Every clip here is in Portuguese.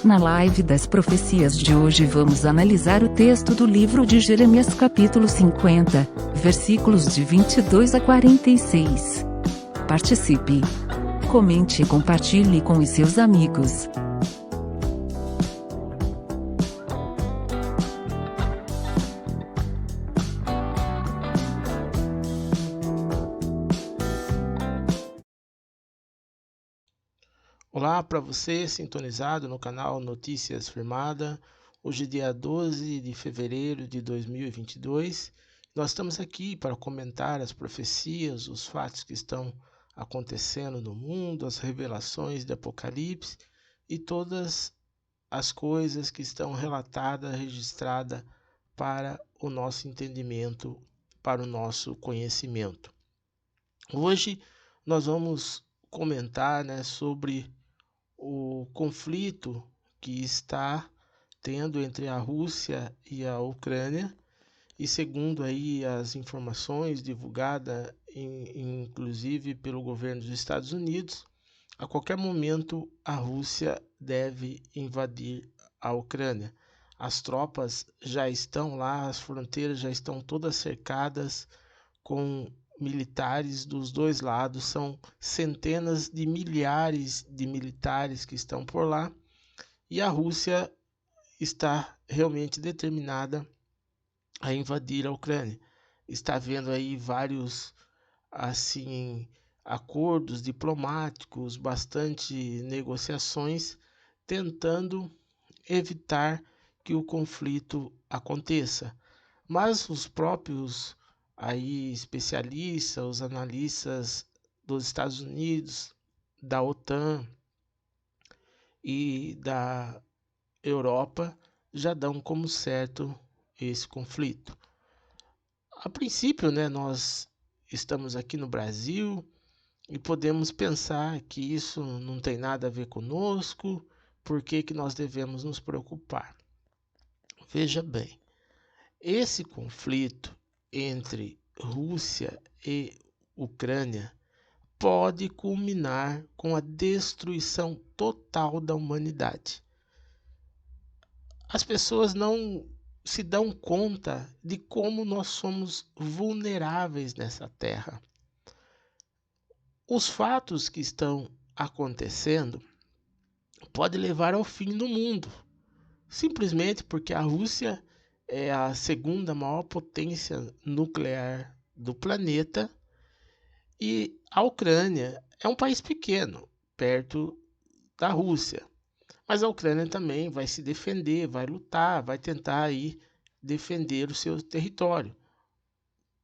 Na live das profecias de hoje vamos analisar o texto do livro de Jeremias capítulo 50, versículos de 22 a 46. Participe, comente e compartilhe com os seus amigos. Olá para você sintonizado no canal Notícias Firmada. Hoje é dia 12 de fevereiro de 2022. Nós estamos aqui para comentar as profecias, os fatos que estão acontecendo no mundo, as revelações de Apocalipse e todas as coisas que estão relatadas, registradas para o nosso entendimento, para o nosso conhecimento. Hoje nós vamos comentar, sobre o conflito que está tendo entre a Rússia e a Ucrânia, e segundo aí as informações divulgadas inclusive pelo governo dos Estados Unidos, a qualquer momento a Rússia deve invadir a Ucrânia. As tropas já estão lá, as fronteiras já estão todas cercadas com militares dos dois lados, são centenas de milhares de militares que estão por lá, e a Rússia está realmente determinada a invadir a Ucrânia. Está havendo aí vários acordos diplomáticos, bastante negociações, tentando evitar que o conflito aconteça. Mas os próprios especialistas, os analistas dos Estados Unidos, da OTAN e da Europa já dão como certo esse conflito. A princípio, nós estamos aqui no Brasil e podemos pensar que isso não tem nada a ver conosco, por que nós devemos nos preocupar? Veja bem, esse conflito entre Rússia e Ucrânia pode culminar com a destruição total da humanidade. As pessoas não se dão conta de como nós somos vulneráveis nessa terra. Os fatos que estão acontecendo podem levar ao fim do mundo, simplesmente porque a Rússia é a segunda maior potência nuclear do planeta e a Ucrânia é um país pequeno, perto da Rússia. Mas a Ucrânia também vai se defender, vai lutar, vai tentar defender o seu território.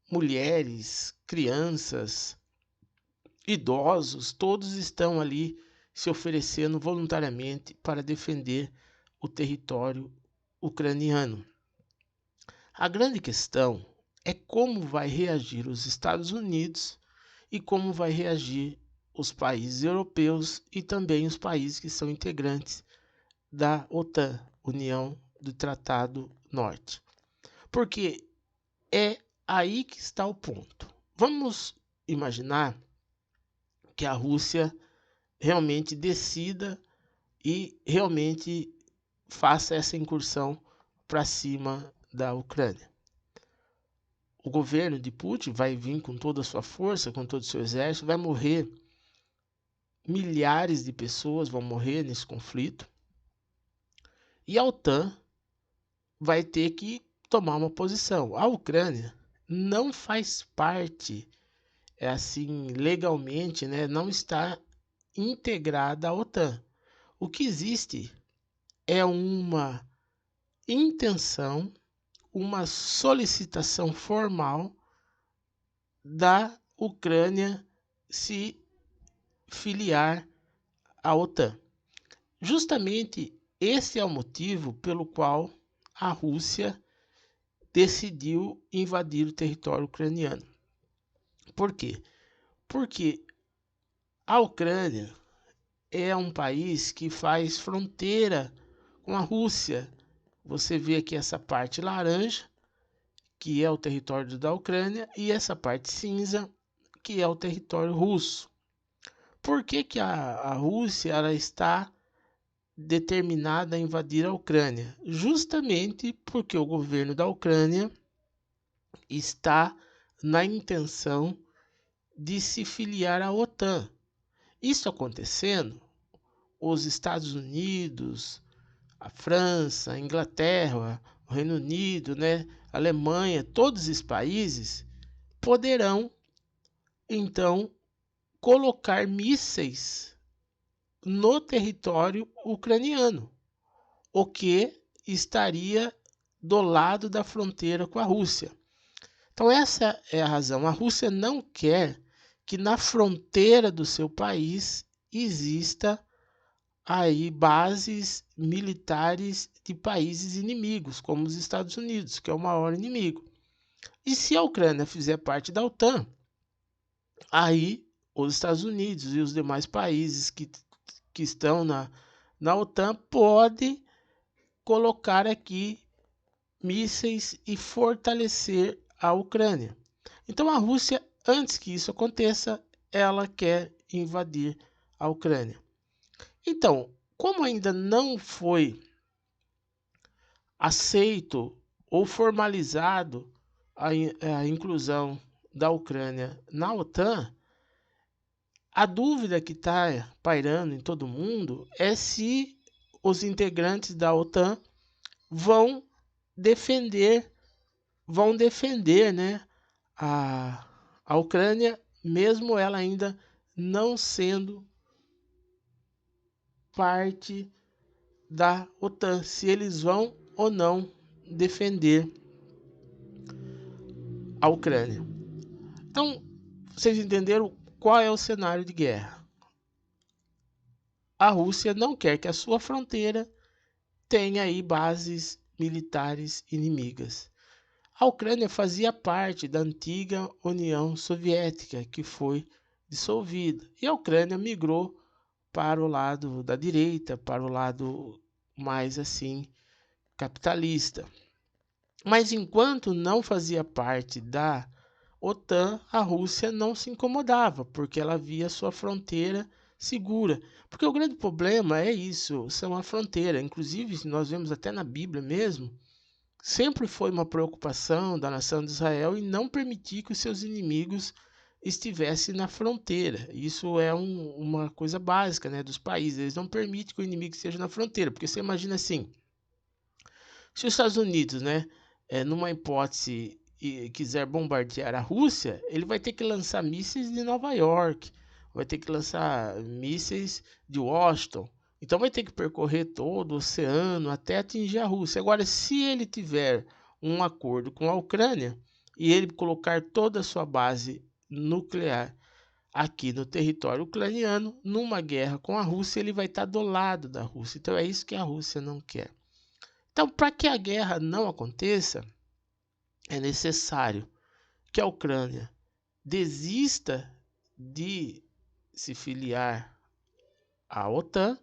Mulheres, crianças, idosos, todos estão ali se oferecendo voluntariamente para defender o território ucraniano. A grande questão é como vai reagir os Estados Unidos e como vai reagir os países europeus e também os países que são integrantes da OTAN, União do Tratado Norte. Porque é aí que está o ponto. Vamos imaginar que a Rússia realmente decida e realmente faça essa incursão para cima da Ucrânia. O governo de Putin vai vir com toda a sua força, com todo o seu exército, vai morrer, milhares de pessoas vão morrer nesse conflito, e a OTAN vai ter que tomar uma posição. A Ucrânia não faz parte, legalmente, não está integrada à OTAN. O que existe é uma intenção, uma solicitação formal da Ucrânia se filiar à OTAN. Justamente esse é o motivo pelo qual a Rússia decidiu invadir o território ucraniano. Por quê? Porque a Ucrânia é um país que faz fronteira com a Rússia. Você vê aqui essa parte laranja, que é o território da Ucrânia, e essa parte cinza, que é o território russo. Por que a Rússia está determinada a invadir a Ucrânia? Justamente porque o governo da Ucrânia está na intenção de se filiar à OTAN. Isso acontecendo, os Estados Unidos, a França, a Inglaterra, o Reino Unido, a Alemanha, todos esses países poderão, então, colocar mísseis no território ucraniano, o que estaria do lado da fronteira com a Rússia. Então essa é a razão. A Rússia não quer que na fronteira do seu país exista aí bases militares de países inimigos, como os Estados Unidos, que é o maior inimigo. E se a Ucrânia fizer parte da OTAN, aí os Estados Unidos e os demais países que estão na OTAN podem colocar aqui mísseis e fortalecer a Ucrânia. Então a Rússia, antes que isso aconteça, ela quer invadir a Ucrânia. Então, como ainda não foi aceito ou formalizado a inclusão da Ucrânia na OTAN, a dúvida que está pairando em todo mundo é se os integrantes da OTAN vão defender a Ucrânia, mesmo ela ainda não sendo parte da OTAN, se eles vão ou não defender a Ucrânia. Então, vocês entenderam qual é o cenário de guerra? A Rússia não quer que a sua fronteira tenha aí bases militares inimigas. A Ucrânia fazia parte da antiga União Soviética, que foi dissolvida, e a Ucrânia migrou para o lado da direita, para o lado mais assim capitalista. Mas enquanto não fazia parte da OTAN, a Rússia não se incomodava, porque ela via sua fronteira segura. Porque o grande problema é isso, são a fronteira. Inclusive, nós vemos até na Bíblia mesmo, sempre foi uma preocupação da nação de Israel em não permitir que os seus inimigos estivessem na fronteira. Isso é uma coisa básica, dos países. Eles não permitem que o inimigo esteja na fronteira. Porque você imagina assim, se os Estados Unidos, numa hipótese, quiser bombardear a Rússia, ele vai ter que lançar mísseis de Nova York, vai ter que lançar mísseis de Washington. Então vai ter que percorrer todo o oceano até atingir a Rússia. Agora, se ele tiver um acordo com a Ucrânia e ele colocar toda a sua base nuclear aqui no território ucraniano, numa guerra com a Rússia, ele vai estar do lado da Rússia. Então é isso que a Rússia não quer. Então, para que a guerra não aconteça, é necessário que a Ucrânia desista de se filiar à OTAN,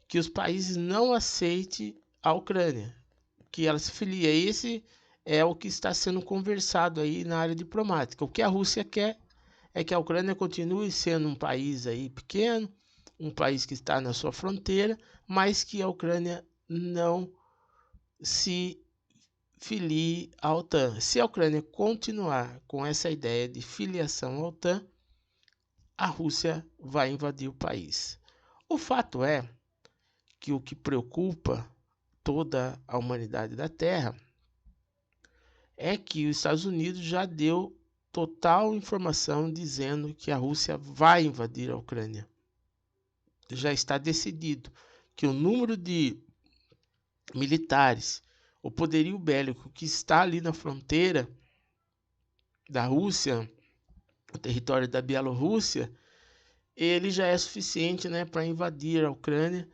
que os países não aceitem a Ucrânia, que ela se filie. Esse é o que está sendo conversado aí na área diplomática. O que a Rússia quer é que a Ucrânia continue sendo um país aí pequeno, um país que está na sua fronteira, mas que a Ucrânia não se filie à OTAN. Se a Ucrânia continuar com essa ideia de filiação à OTAN, a Rússia vai invadir o país. O fato é que o que preocupa toda a humanidade da Terra é que os Estados Unidos já deu total informação dizendo que a Rússia vai invadir a Ucrânia. Já está decidido que o número de militares, o poderio bélico que está ali na fronteira da Rússia, o território da Bielorrússia, ele já é suficiente, para invadir a Ucrânia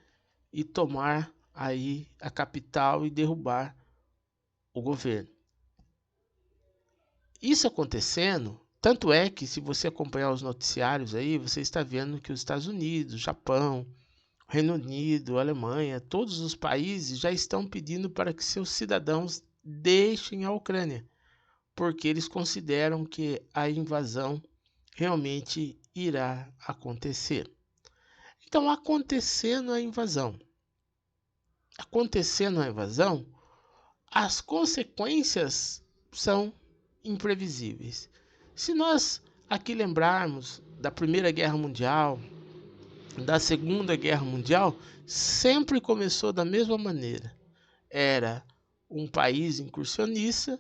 e tomar aí a capital e derrubar o governo. Isso acontecendo, tanto é que se você acompanhar os noticiários aí, você está vendo que os Estados Unidos, Japão, Reino Unido, Alemanha, todos os países já estão pedindo para que seus cidadãos deixem a Ucrânia, porque eles consideram que a invasão realmente irá acontecer. Então, acontecendo a invasão, acontecendo a invasão, as consequências são imprevisíveis. Se nós aqui lembrarmos da Primeira Guerra Mundial, da Segunda Guerra Mundial, sempre começou da mesma maneira. Era um país incursionista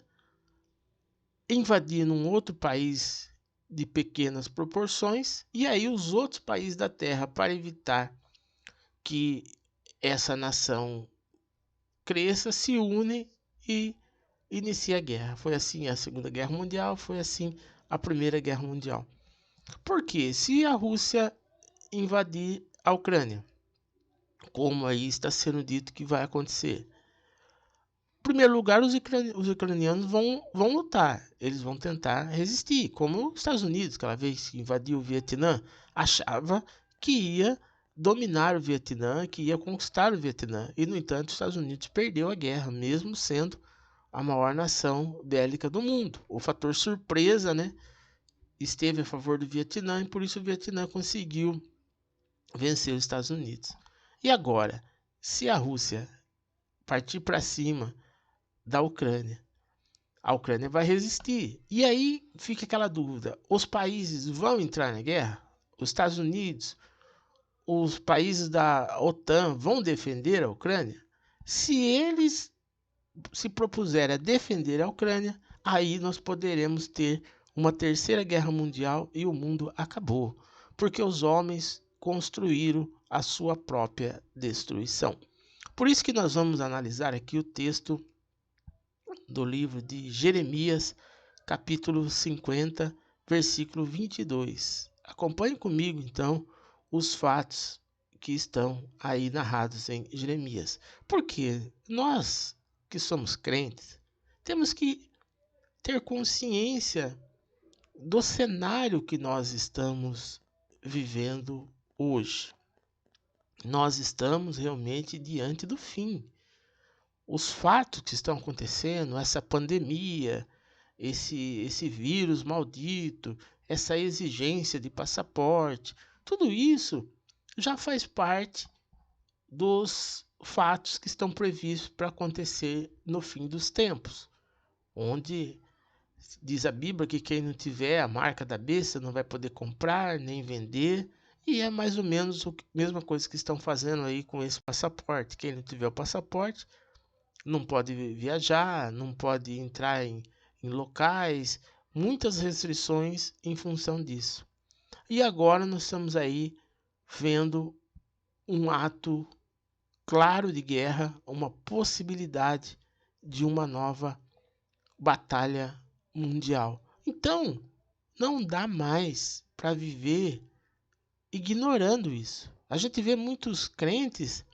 invadindo um outro país de pequenas proporções, e aí os outros países da Terra, para evitar que essa nação cresça, se unem e inicia a guerra. Foi assim a Segunda Guerra Mundial, foi assim a Primeira Guerra Mundial. Por quê? Se a Rússia invadir a Ucrânia, como aí está sendo dito que vai acontecer, em primeiro lugar, os ucranianos vão lutar, eles vão tentar resistir, como os Estados Unidos, aquela vez que invadiu o Vietnã, achava que ia dominar o Vietnã, que ia conquistar o Vietnã, e no entanto os Estados Unidos perdeu a guerra, mesmo sendo a maior nação bélica do mundo. O fator surpresa, né, esteve a favor do Vietnã, e por isso o Vietnã conseguiu vencer os Estados Unidos. E agora, se a Rússia partir para cima da Ucrânia, a Ucrânia vai resistir. E aí fica aquela dúvida: os países vão entrar na guerra? Os Estados Unidos, os países da OTAN vão defender a Ucrânia? Se eles se propuserem a defender a Ucrânia, aí nós poderemos ter uma terceira guerra mundial e o mundo acabou, porque os homens construíram a sua própria destruição. Por isso que nós vamos analisar aqui o texto do livro de Jeremias, capítulo 50, versículo 22. Acompanhe comigo, então, os fatos que estão aí narrados em Jeremias. Porque nós que somos crentes, temos que ter consciência do cenário que nós estamos vivendo hoje. Nós estamos realmente diante do fim. Os fatos que estão acontecendo, essa pandemia, esse vírus maldito, essa exigência de passaporte, tudo isso já faz parte dos fatos que estão previstos para acontecer no fim dos tempos, onde diz a Bíblia que quem não tiver a marca da besta não vai poder comprar nem vender, e é mais ou menos a mesma coisa que estão fazendo aí com esse passaporte. Quem não tiver o passaporte não pode viajar, não pode entrar em locais, muitas restrições em função disso. E agora nós estamos aí vendo um ato claro de guerra, uma possibilidade de uma nova batalha mundial. Então, não dá mais para viver ignorando isso. A gente vê muitos crentes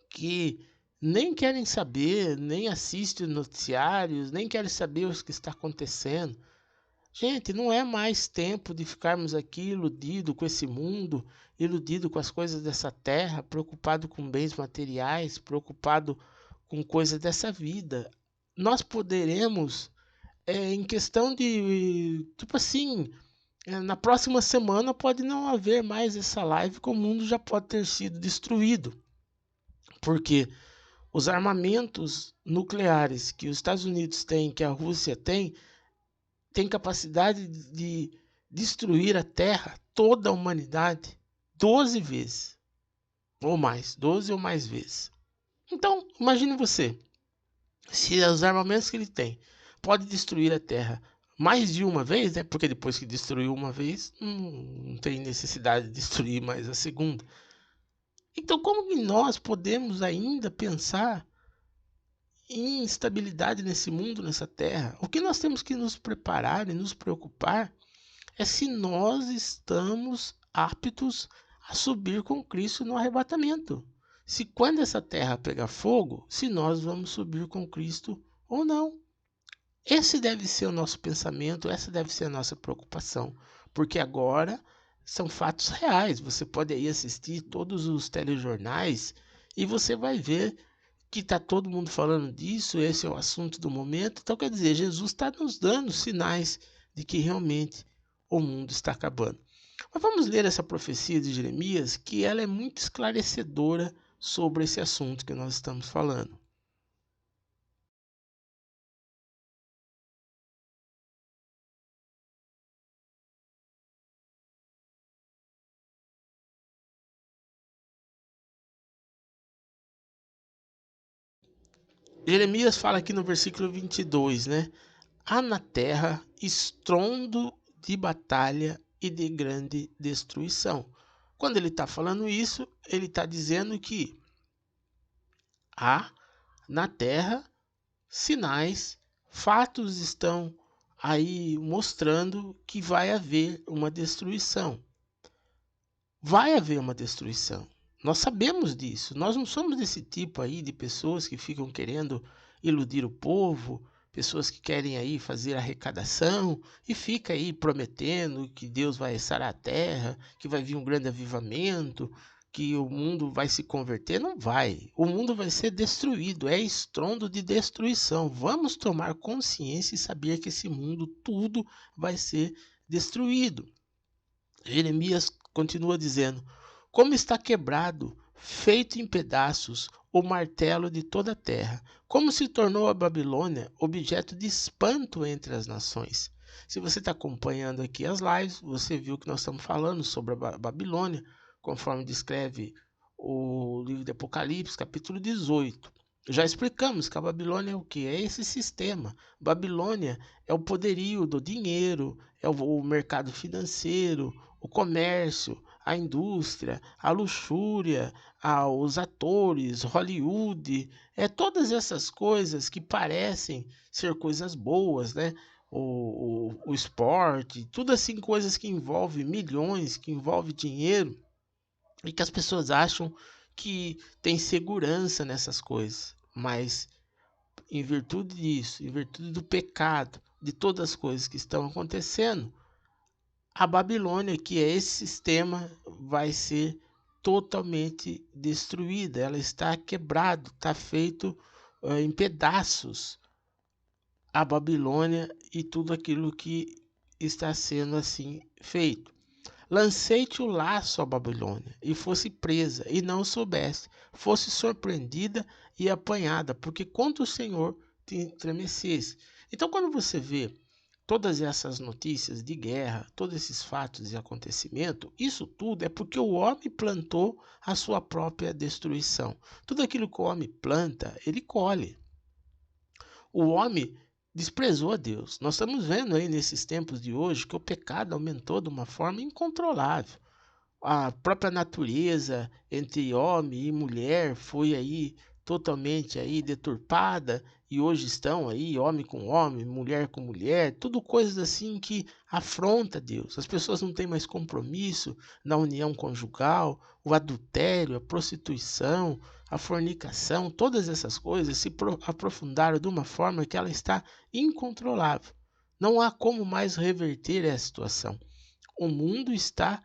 que nem querem saber, nem assistem noticiários, nem querem saber o que está acontecendo. Gente, não é mais tempo de ficarmos aqui iludidos com esse mundo, iludidos com as coisas dessa terra, preocupado com bens materiais, preocupado com coisas dessa vida. Nós poderemos, em questão de, tipo assim, na próxima semana pode não haver mais essa live, que o mundo já pode ter sido destruído. Porque os armamentos nucleares que os Estados Unidos têm, que a Rússia tem capacidade de destruir a Terra, toda a humanidade, 12 vezes. Ou mais, 12 ou mais vezes. Então, imagine você, se os armamentos que ele tem podem destruir a Terra mais de uma vez, né? Porque depois que destruiu uma vez, não tem necessidade de destruir mais a segunda. Então, como que nós podemos ainda pensar em instabilidade nesse mundo, nessa terra? O que nós temos que nos preparar e nos preocupar é se nós estamos aptos a subir com Cristo no arrebatamento. Se quando essa terra pegar fogo, se nós vamos subir com Cristo ou não. Esse deve ser o nosso pensamento, essa deve ser a nossa preocupação, porque agora são fatos reais. Você pode aí assistir todos os telejornais e você vai ver que está todo mundo falando disso, esse é o assunto do momento. Então, quer dizer, Jesus está nos dando sinais de que realmente o mundo está acabando. Mas vamos ler essa profecia de Jeremias, que ela é muito esclarecedora sobre esse assunto que nós estamos falando. Jeremias fala aqui no versículo 22, né? Há na terra estrondo de batalha e de grande destruição. Quando ele está falando isso, ele está dizendo que há na terra sinais, fatos estão aí mostrando que vai haver uma destruição. Vai haver uma destruição. Nós sabemos disso. Nós não somos desse tipo aí de pessoas que ficam querendo iludir o povo, pessoas que querem aí fazer arrecadação e fica aí prometendo que Deus vai sarar a terra, que vai vir um grande avivamento, que o mundo vai se converter. Não vai. O mundo vai ser destruído. É estrondo de destruição. Vamos tomar consciência e saber que esse mundo tudo vai ser destruído. Jeremias continua dizendo: como está quebrado, feito em pedaços, o martelo de toda a terra, como se tornou a Babilônia objeto de espanto entre as nações. Se você está acompanhando aqui as lives, você viu que nós estamos falando sobre a Babilônia, conforme descreve o livro de Apocalipse, capítulo 18. Já explicamos que a Babilônia é o que? É esse sistema. Babilônia é o poderio do dinheiro, é o mercado financeiro, o comércio, a indústria, a luxúria, os atores, Hollywood, todas essas coisas que parecem ser coisas boas, né? O esporte, tudo assim, coisas que envolvem milhões, que envolvem dinheiro, e que as pessoas acham que tem segurança nessas coisas, mas em virtude disso, em virtude do pecado, de todas as coisas que estão acontecendo, a Babilônia, que é esse sistema, vai ser totalmente destruída. Ela está quebrada, está feito em pedaços a Babilônia e tudo aquilo que está sendo assim feito. Lancei-te o laço a Babilônia, e fosse presa, e não soubesse, fosse surpreendida e apanhada, porque contra o Senhor te estremecesse. Então, quando você vê todas essas notícias de guerra, todos esses fatos e acontecimentos, isso tudo é porque o homem plantou a sua própria destruição. Tudo aquilo que o homem planta, ele colhe. O homem desprezou a Deus. Nós estamos vendo aí nesses tempos de hoje que o pecado aumentou de uma forma incontrolável. A própria natureza entre homem e mulher foi aí totalmente aí deturpada, e hoje estão aí homem com homem, mulher com mulher, tudo coisas assim que afronta Deus. As pessoas não têm mais compromisso na união conjugal, o adultério, a prostituição, a fornicação, todas essas coisas se aprofundaram de uma forma que ela está incontrolável. Não há como mais reverter essa situação. O mundo está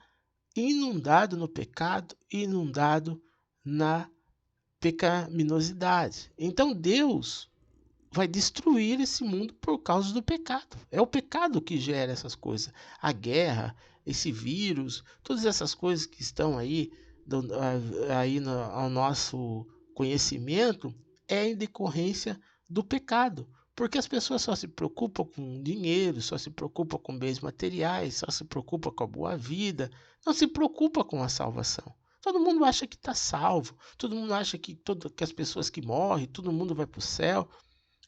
inundado no pecado, inundado na pecaminosidade. Então Deus vai destruir esse mundo por causa do pecado. É o pecado que gera essas coisas. A guerra, esse vírus, todas essas coisas que estão aí, ao nosso conhecimento, é em decorrência do pecado. Porque as pessoas só se preocupam com dinheiro, só se preocupam com bens materiais, só se preocupam com a boa vida, não se preocupa com a salvação. Todo mundo acha que está salvo, todo mundo acha que as pessoas que morrem, todo mundo vai para o céu,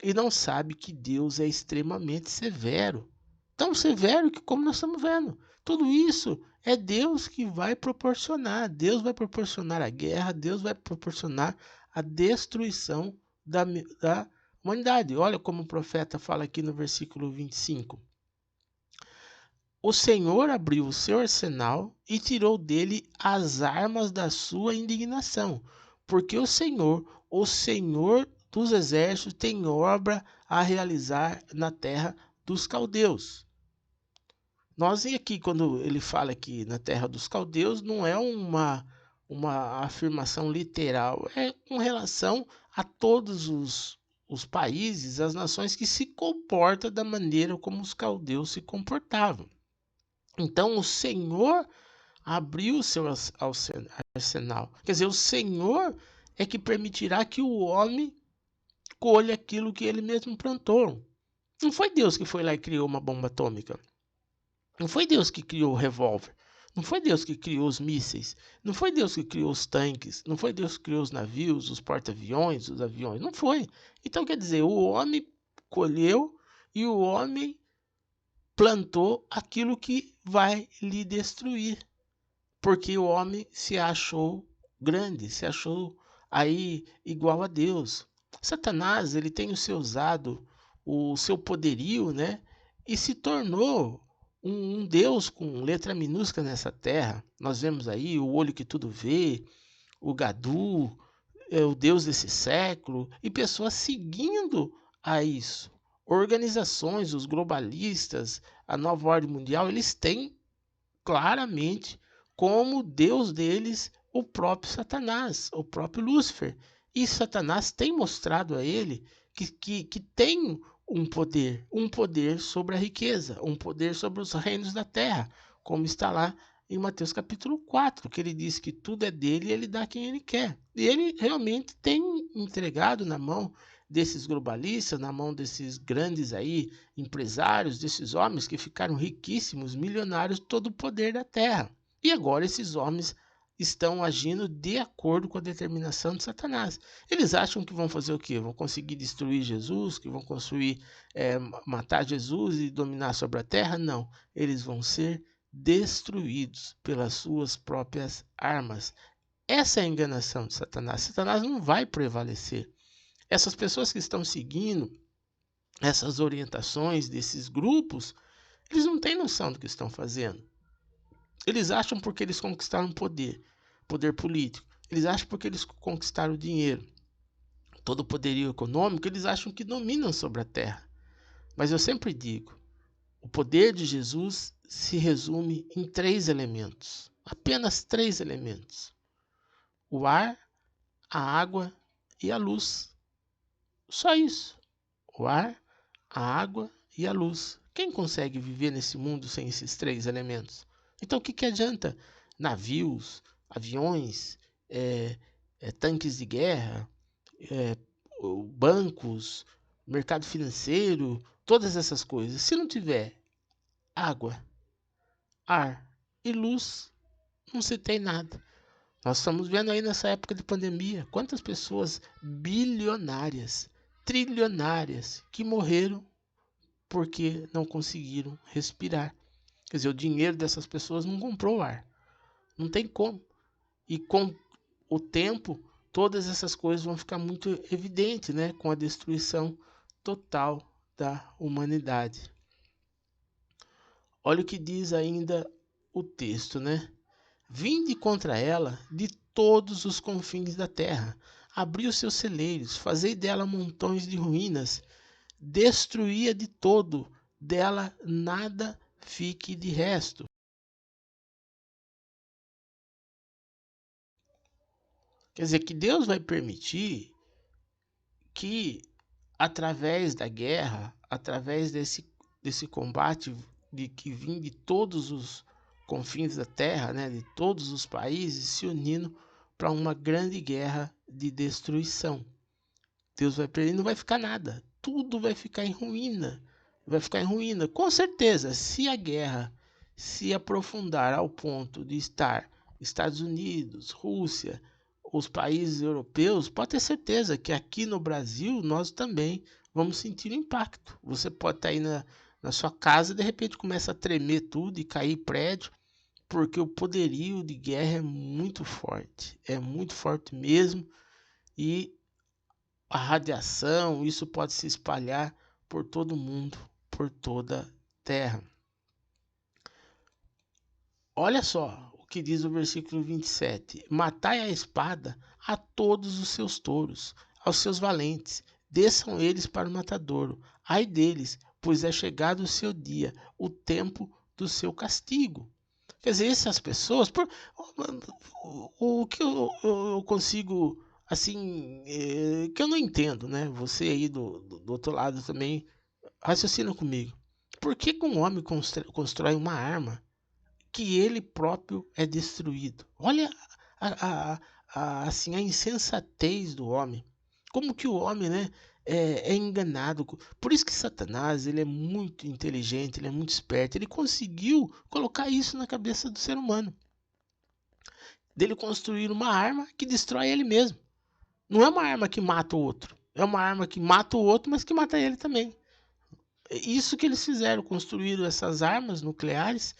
e não sabe que Deus é extremamente severo. Tão severo que, como nós estamos vendo, tudo isso é Deus que vai proporcionar. Deus vai proporcionar a guerra, Deus vai proporcionar a destruição da humanidade. Olha como o profeta fala aqui no versículo 25. O Senhor abriu o seu arsenal e tirou dele as armas da sua indignação, porque o Senhor dos exércitos, tem obra a realizar na terra dos caldeus. Nós aqui, quando ele fala aqui na terra dos caldeus, não é uma afirmação literal, é com relação a todos os países, as nações que se comportam da maneira como os caldeus se comportavam. Então o Senhor abriu o seu arsenal. Quer dizer, o Senhor é que permitirá que o homem colha aquilo que ele mesmo plantou. Não foi Deus que foi lá e criou uma bomba atômica. Não foi Deus que criou o revólver. Não foi Deus que criou os mísseis. Não foi Deus que criou os tanques. Não foi Deus que criou os navios, os porta-aviões, os aviões. Não foi. Então, quer dizer, o homem colheu e o homem plantou aquilo que vai lhe destruir. Porque o homem se achou grande, se achou aí igual a Deus. Satanás, ele tem usado o seu poderio, né? E se tornou um Deus com letra minúscula nessa terra. Nós vemos aí o olho que tudo vê, o Gadu, o Deus desse século, e pessoas seguindo a isso. Organizações, os globalistas, a nova ordem mundial, eles têm claramente como Deus deles o próprio Satanás, o próprio Lúcifer. E Satanás tem mostrado a ele que tem um poder sobre a riqueza, um poder sobre os reinos da terra, como está lá em Mateus capítulo 4, que ele diz que tudo é dele e ele dá a quem ele quer. E ele realmente tem entregado na mão desses globalistas, na mão desses grandes aí empresários, desses homens que ficaram riquíssimos, milionários, todo o poder da terra. E agora esses homens estão agindo de acordo com a determinação de Satanás. Eles acham que vão fazer o quê? Vão conseguir destruir Jesus, que vão construir, matar Jesus e dominar sobre a terra? Não, eles vão ser destruídos pelas suas próprias armas. Essa é a enganação de Satanás. Satanás não vai prevalecer. Essas pessoas que estão seguindo essas orientações desses grupos, eles não têm noção do que estão fazendo. Eles acham porque eles conquistaram poder político. Eles acham porque eles conquistaram dinheiro, todo o poderio econômico, eles acham que dominam sobre a terra. Mas eu sempre digo, o poder de Jesus se resume em 3 elementos, apenas 3 elementos: o ar, a água e a luz. Só isso. O ar, a água e a luz. Quem consegue viver nesse mundo sem esses 3 elementos? Então o que adianta navios, aviões, tanques de guerra, bancos, mercado financeiro, todas essas coisas? Se não tiver água, ar e luz, não se tem nada. Nós estamos vendo aí nessa época de pandemia quantas pessoas bilionárias, trilionárias que morreram porque não conseguiram respirar. Quer dizer, o dinheiro dessas pessoas não comprou ar. Não tem como. E com o tempo, todas essas coisas vão ficar muito evidentes, né? Com a destruição total da humanidade. Olha o que diz ainda o texto, né? Vinde contra ela de todos os confins da terra, abri os seus celeiros, fazei dela montões de ruínas, destruía de todo, dela nada fique de resto. Quer dizer que Deus vai permitir que, através da guerra, através desse combate que vem de todos os confins da terra, né, de todos os países se unindo para uma grande guerra de destruição. Deus vai permitir, não vai ficar nada, tudo vai ficar em ruína. Vai ficar em ruína. Com certeza, se a guerra se aprofundar ao ponto de estar Estados Unidos, Rússia, os países europeus, pode ter certeza que aqui no Brasil nós também vamos sentir o impacto. Você pode estar aí na sua casa e de repente começa a tremer tudo e cair prédio, porque o poderio de guerra é muito forte mesmo, e a radiação, isso pode se espalhar por todo mundo, por toda a terra. Olha só o que diz o versículo 27. Matai a espada a todos os seus touros, aos seus valentes, desçam eles para o matadouro. Ai deles, pois é chegado o seu dia, o tempo do seu castigo. Quer dizer, essas pessoas, o que eu consigo, assim, que eu não entendo, né? Você aí do outro lado também raciocina comigo. Por que um homem constrói uma arma que ele próprio é destruído. Olha assim, a insensatez do homem. Como que o homem, né, é enganado. Por isso que Satanás, ele é muito inteligente, ele é muito esperto. Ele conseguiu colocar isso na cabeça do ser humano. Dele construir uma arma que destrói ele mesmo. Não é uma arma que mata o outro. É uma arma que mata o outro, mas que mata ele também. É isso que eles fizeram, construíram essas armas nucleares,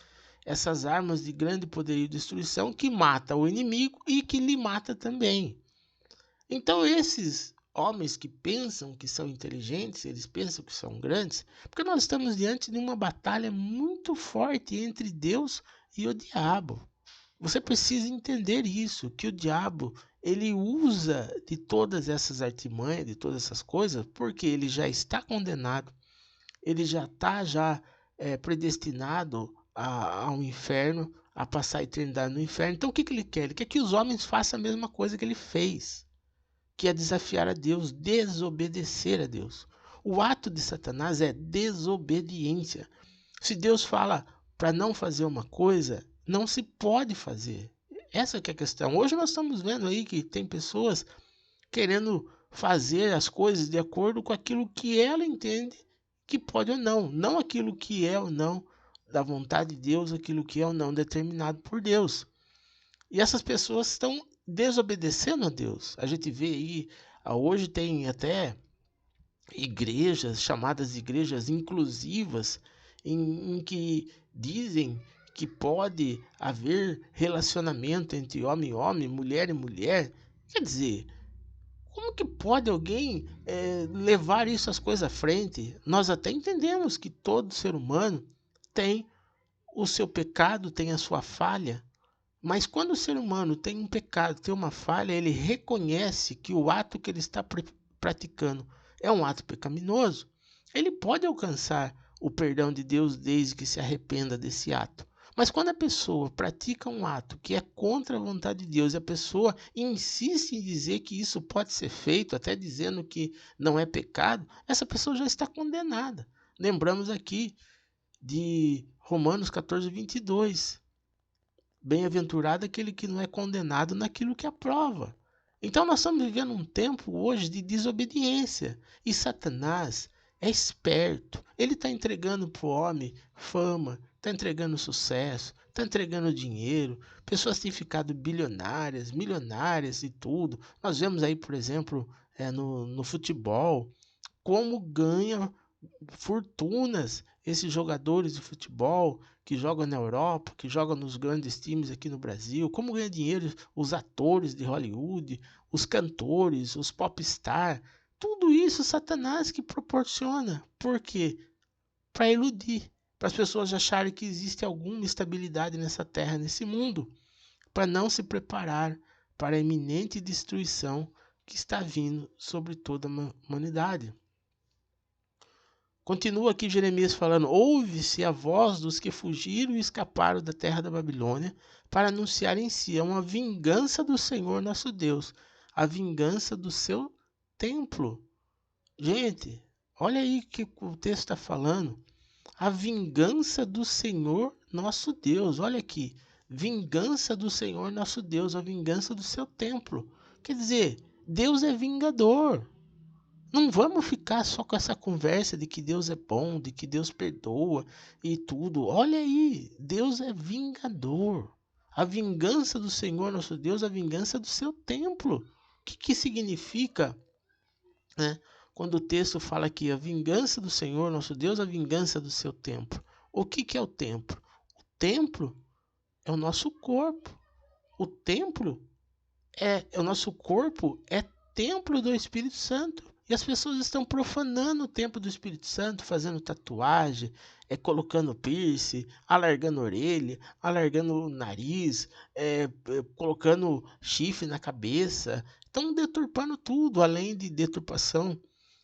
essas armas de grande poderio e destruição que mata o inimigo e que lhe mata também. Então esses homens que pensam que são inteligentes, eles pensam que são grandes, porque nós estamos diante de uma batalha muito forte entre Deus e o diabo. Você precisa entender isso, que o diabo, ele usa de todas essas artimanhas, de todas essas coisas, porque ele já está condenado, ele já está predestinado ao inferno, a passar a eternidade no inferno. Então o que ele quer? Ele quer que os homens façam a mesma coisa que ele fez, que é desafiar a Deus, desobedecer a Deus. O ato de Satanás é desobediência. Se Deus fala para não fazer uma coisa, não se pode fazer. Essa que é a questão. Hoje nós estamos vendo aí que tem pessoas querendo fazer as coisas de acordo com aquilo que ela entende que pode ou não. Não aquilo que é ou não da vontade de Deus, aquilo que é ou não determinado por Deus. E essas pessoas estão desobedecendo a Deus. A gente vê aí, hoje tem até igrejas, chamadas igrejas inclusivas, em que dizem que pode haver relacionamento entre homem e homem, mulher e mulher. Quer dizer, como que pode alguém levar isso as coisas à frente? Nós até entendemos que todo ser humano tem o seu pecado, tem a sua falha, mas quando o ser humano tem um pecado, tem uma falha, ele reconhece que o ato que ele está praticando é um ato pecaminoso. Ele pode alcançar o perdão de Deus desde que se arrependa desse ato. Mas quando a pessoa pratica um ato que é contra a vontade de Deus e a pessoa insiste em dizer que isso pode ser feito, até dizendo que não é pecado, essa pessoa já está condenada. Lembramos aqui de Romanos 14, 22. Bem-aventurado aquele que não é condenado naquilo que aprova. Então nós estamos vivendo um tempo hoje de desobediência. E Satanás é esperto. Ele está entregando para o homem fama, está entregando sucesso, está entregando dinheiro. Pessoas têm ficado bilionárias, milionárias e tudo. Nós vemos aí, por exemplo, no futebol, como ganha fortunas esses jogadores de futebol que jogam na Europa, que jogam nos grandes times aqui no Brasil, como ganha dinheiro os atores de Hollywood, os cantores, os popstar, tudo isso Satanás que proporciona. Por quê? Para iludir, para as pessoas acharem que existe alguma estabilidade nessa terra, nesse mundo, para não se preparar para a iminente destruição que está vindo sobre toda a humanidade. Continua aqui Jeremias falando: ouve-se a voz dos que fugiram e escaparam da terra da Babilônia para anunciar em Sião a vingança do Senhor nosso Deus, a vingança do seu templo. Gente, olha aí que o texto está falando. A vingança do Senhor nosso Deus. Olha aqui. Vingança do Senhor nosso Deus, a vingança do seu templo. Quer dizer, Deus é vingador. Não vamos ficar só com essa conversa de que Deus é bom, de que Deus perdoa e tudo. Olha aí, Deus é vingador. A vingança do Senhor nosso Deus, a vingança do seu templo. O que significa, né, quando o texto fala aqui, a vingança do Senhor nosso Deus, a vingança do seu templo? O que é o templo? O templo é o nosso corpo. O templo o nosso corpo é templo do Espírito Santo. E as pessoas estão profanando o templo do Espírito Santo, fazendo tatuagem, colocando piercing, alargando a orelha, alargando o nariz, colocando chifre na cabeça. Estão deturpando tudo, além de deturpação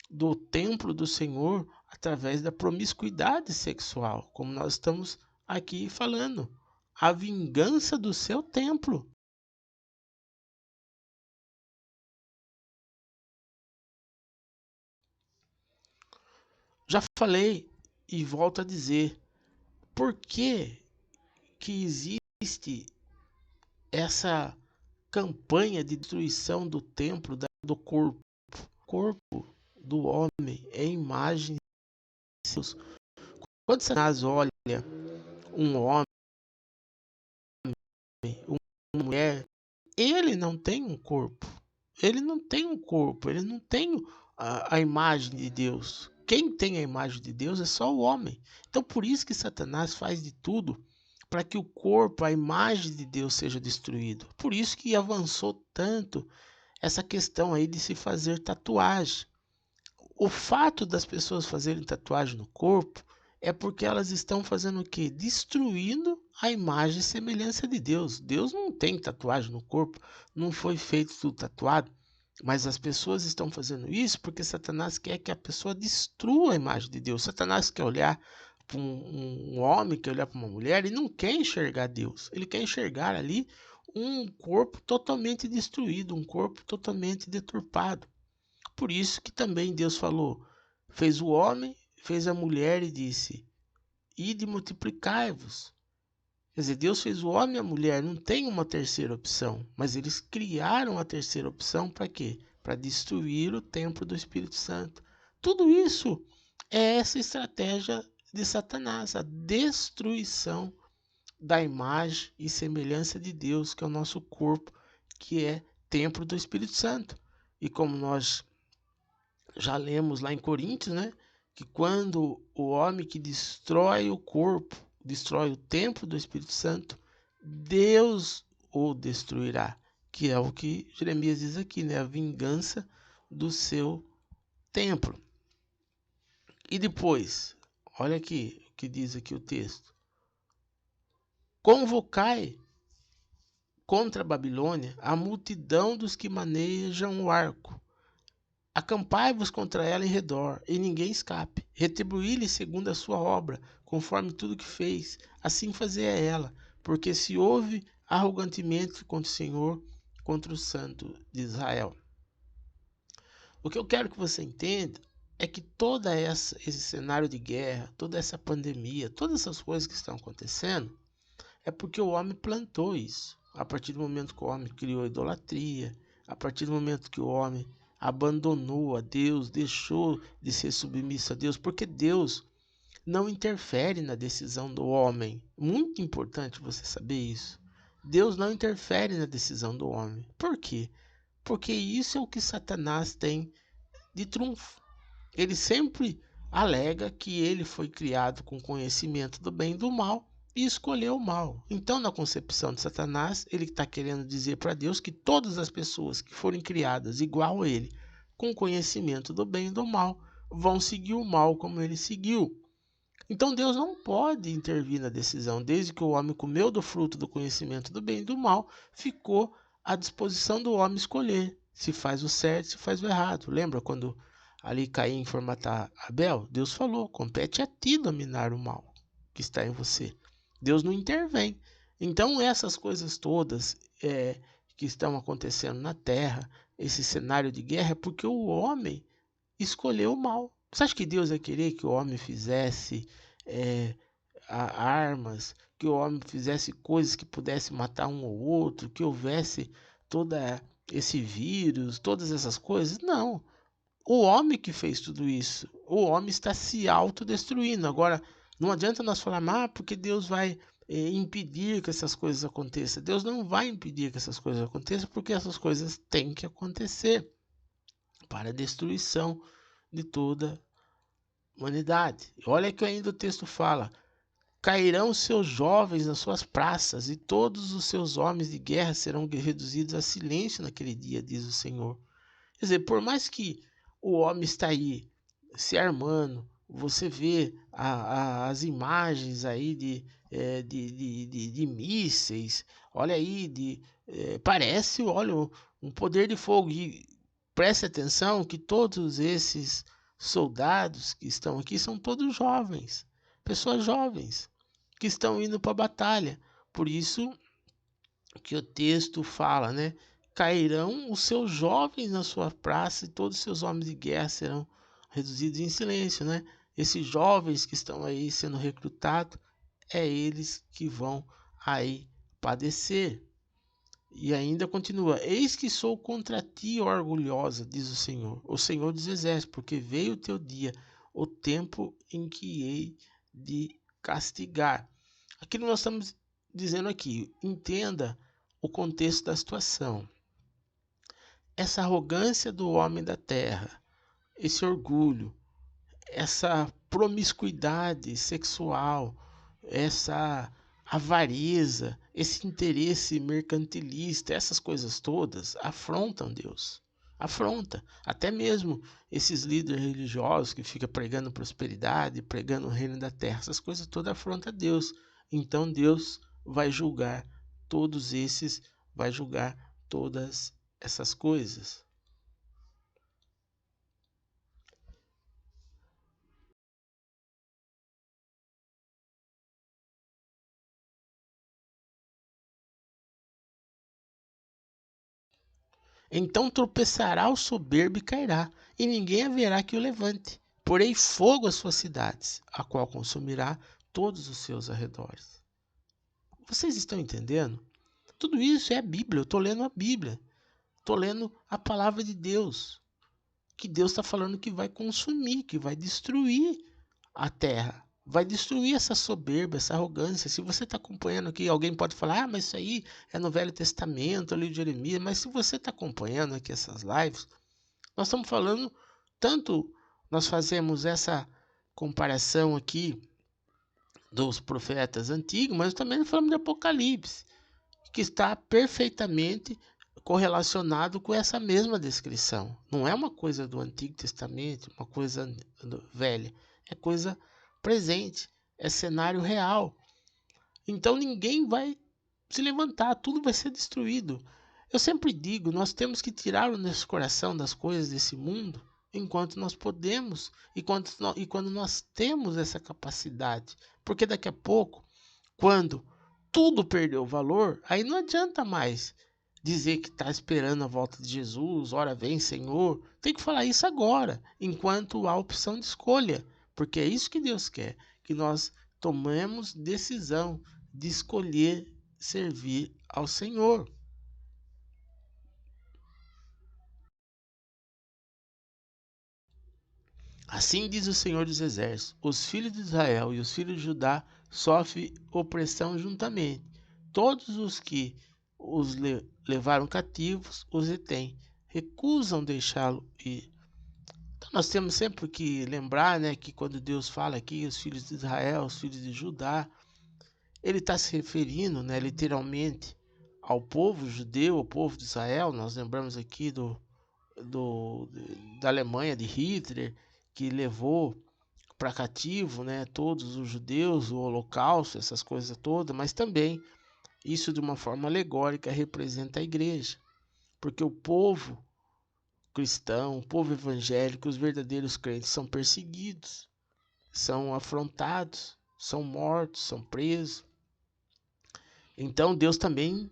do templo do Senhor através da promiscuidade sexual, como nós estamos aqui falando. A vingança do seu templo. Já falei e volto a dizer, por que que existe essa campanha de destruição do templo, do corpo. O corpo do homem é imagem de Deus. Quando Satanás olha um homem, uma mulher, ele não tem um corpo. Ele não tem um corpo, ele não tem a imagem de Deus. Quem tem a imagem de Deus é só o homem. Então, por isso que Satanás faz de tudo para que o corpo, a imagem de Deus seja destruído. Por isso que avançou tanto essa questão aí de se fazer tatuagem. O fato das pessoas fazerem tatuagem no corpo é porque elas estão fazendo o quê? Destruindo a imagem e semelhança de Deus. Deus não tem tatuagem no corpo, não foi feito tudo tatuado. Mas as pessoas estão fazendo isso porque Satanás quer que a pessoa destrua a imagem de Deus. Satanás quer olhar para um homem, quer olhar para uma mulher e não quer enxergar Deus. Ele quer enxergar ali um corpo totalmente destruído, um corpo totalmente deturpado. Por isso que também Deus falou, fez o homem, fez a mulher e disse, ide multiplicai-vos. Quer dizer, Deus fez o homem e a mulher, não tem uma terceira opção, mas eles criaram a terceira opção para quê? Para destruir o templo do Espírito Santo. Tudo isso é essa estratégia de Satanás, a destruição da imagem e semelhança de Deus, que é o nosso corpo, que é templo do Espírito Santo. E como nós já lemos lá em Coríntios, né? Que quando o homem que destrói o corpo, destrói o templo do Espírito Santo, Deus o destruirá. Que é o que Jeremias diz aqui, né? A vingança do seu templo. E depois, olha aqui o que diz aqui o texto. Convocai contra a Babilônia a multidão dos que manejam o arco. Acampai-vos contra ela em redor, e ninguém escape. Retribuí-lhe segundo a sua obra, conforme tudo que fez. Assim fazei a ela, porque se houve arrogantemente contra o Senhor, contra o Santo de Israel. O que eu quero que você entenda é que todo esse cenário de guerra, toda essa pandemia, todas essas coisas que estão acontecendo, é porque o homem plantou isso. A partir do momento que o homem criou a idolatria, a partir do momento que o homem abandonou a Deus, deixou de ser submisso a Deus, porque Deus não interfere na decisão do homem. Muito importante você saber isso. Deus não interfere na decisão do homem. Por quê? Porque isso é o que Satanás tem de trunfo. Ele sempre alega que ele foi criado com conhecimento do bem e do mal e escolheu o mal. Então, na concepção de Satanás, ele está querendo dizer para Deus que todas as pessoas que forem criadas igual a ele, com conhecimento do bem e do mal, vão seguir o mal como ele seguiu. Então, Deus não pode intervir na decisão. Desde que o homem comeu do fruto do conhecimento do bem e do mal, ficou à disposição do homem escolher se faz o certo, se faz o errado. Lembra quando ali Caim foi matar Abel? Deus falou, compete a ti dominar o mal que está em você. Deus não intervém. Então essas coisas todas que estão acontecendo na Terra, esse cenário de guerra, é porque o homem escolheu o mal. Você acha que Deus ia querer que o homem fizesse armas, que o homem fizesse coisas que pudesse matar um ou outro, que houvesse todo esse vírus, todas essas coisas? Não. O homem que fez tudo isso, o homem está se autodestruindo. Agora, não adianta nós falarmos, porque Deus vai impedir que essas coisas aconteçam. Deus não vai impedir que essas coisas aconteçam, porque essas coisas têm que acontecer para a destruição de toda a humanidade. Olha que ainda o texto fala, cairão seus jovens nas suas praças, e todos os seus homens de guerra serão reduzidos a silêncio naquele dia, diz o Senhor. Quer dizer, por mais que o homem está aí se armando, você vê as imagens aí de mísseis, olha aí, parece, olha, um poder de fogo. E preste atenção que todos esses soldados que estão aqui são todos jovens, pessoas jovens, que estão indo para a batalha. Por isso que o texto fala, né? Cairão os seus jovens na sua praça e todos os seus homens de guerra serão reduzidos em silêncio, né? Esses jovens que estão aí sendo recrutados, é eles que vão aí padecer. E ainda continua: eis que sou contra ti, ó orgulhosa, diz o Senhor dos Exércitos, porque veio o teu dia, o tempo em que hei de castigar. Aquilo nós estamos dizendo aqui, entenda o contexto da situação. Essa arrogância do homem da terra, esse orgulho, essa promiscuidade sexual, essa avareza, esse interesse mercantilista, essas coisas todas afrontam Deus. Afronta. Até mesmo esses líderes religiosos que ficam pregando prosperidade, pregando o reino da terra, essas coisas todas afrontam Deus. Então Deus vai julgar todos esses, vai julgar todas essas coisas. Então tropeçará o soberbo e cairá, e ninguém haverá que o levante. Porei fogo às suas cidades, a qual consumirá todos os seus arredores. Vocês estão entendendo? Tudo isso é a Bíblia, eu estou lendo a Bíblia. Estou lendo a palavra de Deus. Que Deus está falando que vai consumir, que vai destruir a terra. Vai destruir essa soberba, essa arrogância. Se você está acompanhando aqui, alguém pode falar, mas isso aí é no Velho Testamento, ali de Jeremias. Mas se você está acompanhando aqui essas lives, nós estamos falando, tanto nós fazemos essa comparação aqui dos profetas antigos, mas também falamos de Apocalipse, que está perfeitamente correlacionado com essa mesma descrição. Não é uma coisa do Antigo Testamento, uma coisa velha, é coisa presente, é cenário real. Então ninguém vai se levantar, tudo vai ser destruído. Eu sempre digo, nós temos que tirar o nosso coração das coisas desse mundo enquanto nós podemos e quando nós temos essa capacidade. Porque daqui a pouco, quando tudo perdeu valor, aí não adianta mais dizer que está esperando a volta de Jesus, ora vem Senhor. Tem que falar isso agora, enquanto há opção de escolha. Porque é isso que Deus quer, que nós tomemos decisão de escolher servir ao Senhor. Assim diz o Senhor dos Exércitos: os filhos de Israel e os filhos de Judá sofrem opressão juntamente. Todos os que os levaram cativos os retêm, recusam deixá-lo ir. Então nós temos sempre que lembrar, né, que quando Deus fala aqui, os filhos de Israel, os filhos de Judá, ele está se referindo, né, literalmente ao povo judeu, ao povo de Israel. Nós lembramos aqui da Alemanha, de Hitler, que levou para cativo, né, todos os judeus, o Holocausto, essas coisas todas, mas também isso de uma forma alegórica representa a igreja, porque o povo cristão, o povo evangélico, os verdadeiros crentes são perseguidos, são afrontados, são mortos, são presos. Então Deus também